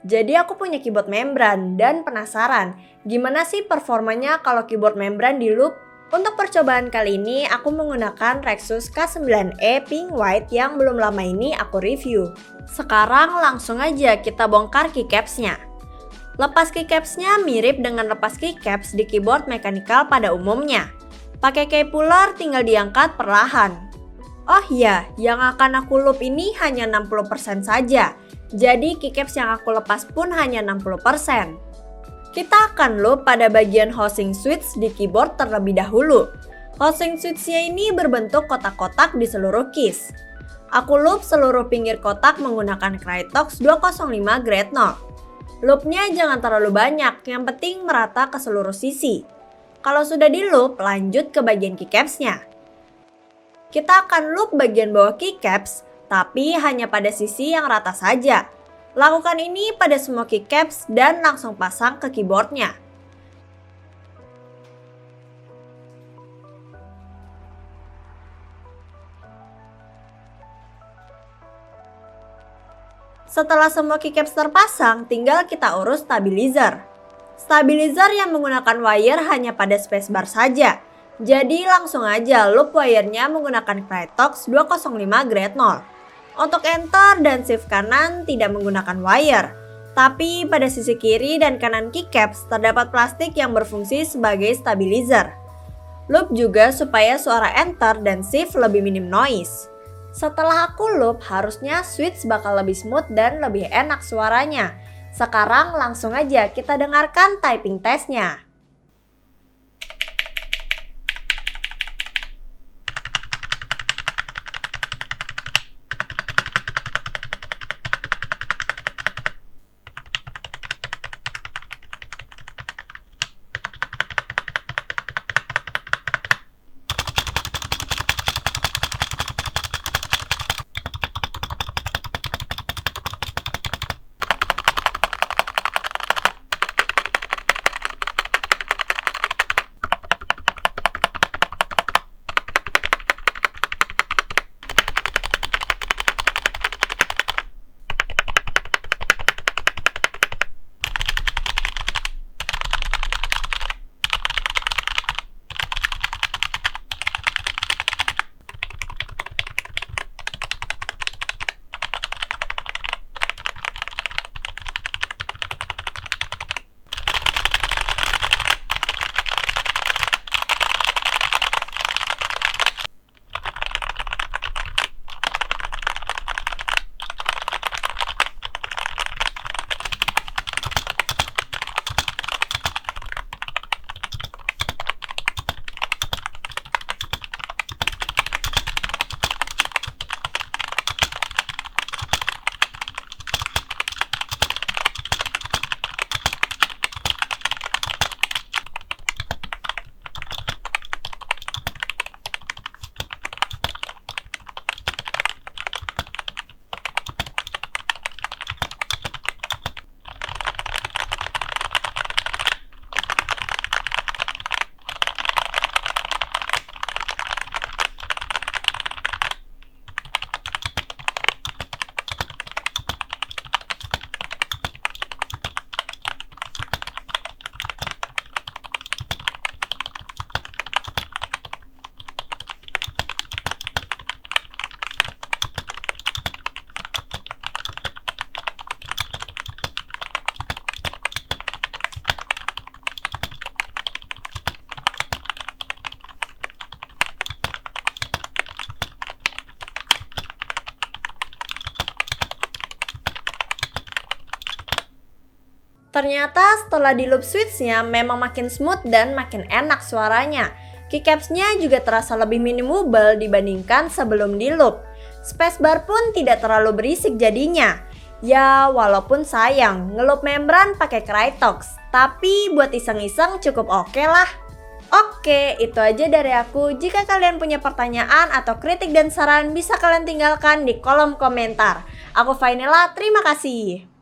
Jadi aku punya keyboard membran dan penasaran gimana sih performanya kalau keyboard membran di loop. Untuk percobaan kali ini aku menggunakan Rexus K9E Pink White yang belum lama ini aku review. Sekarang langsung aja kita bongkar keycapsnya. Lepas keycapsnya mirip dengan lepas keycaps di keyboard mechanical pada umumnya. Pakai key puller tinggal diangkat perlahan. Oh iya, yang akan aku loop ini hanya 60% saja. Jadi keycaps yang aku lepas pun hanya 60%. Kita akan loop pada bagian housing switch di keyboard terlebih dahulu. Housing switch-nya ini berbentuk kotak-kotak di seluruh keys. Aku loop seluruh pinggir kotak menggunakan Krytox 205 grade 0. Loopnya jangan terlalu banyak, yang penting merata ke seluruh sisi. Kalau sudah di loop, lanjut ke bagian keycaps-nya. Kita akan loop bagian bawah keycaps, tapi hanya pada sisi yang rata saja. Lakukan ini pada semua keycaps dan langsung pasang ke keyboardnya. Setelah semua keycaps terpasang, tinggal kita urus stabilizer. Stabilizer yang menggunakan wire hanya pada spacebar saja. Jadi langsung aja loop wirenya menggunakan Krytox 205 grade 0. Untuk enter dan shift kanan tidak menggunakan wire. Tapi pada sisi kiri dan kanan keycaps terdapat plastik yang berfungsi sebagai stabilizer. Loop juga supaya suara enter dan shift lebih minim noise. Setelah aku loop, harusnya switch bakal lebih smooth dan lebih enak suaranya. Sekarang langsung aja kita dengarkan typing testnya. Ternyata setelah di loop switch-nya memang makin smooth dan makin enak suaranya. Keycaps-nya juga terasa lebih minim wobble dibandingkan sebelum di loop. Spacebar pun tidak terlalu berisik jadinya. Ya walaupun sayang, ngeloop membran pakai Krytox, tapi buat iseng-iseng cukup oke lah. Oke, itu aja dari aku. Jika kalian punya pertanyaan atau kritik dan saran bisa kalian tinggalkan di kolom komentar. Aku Fainela, terima kasih.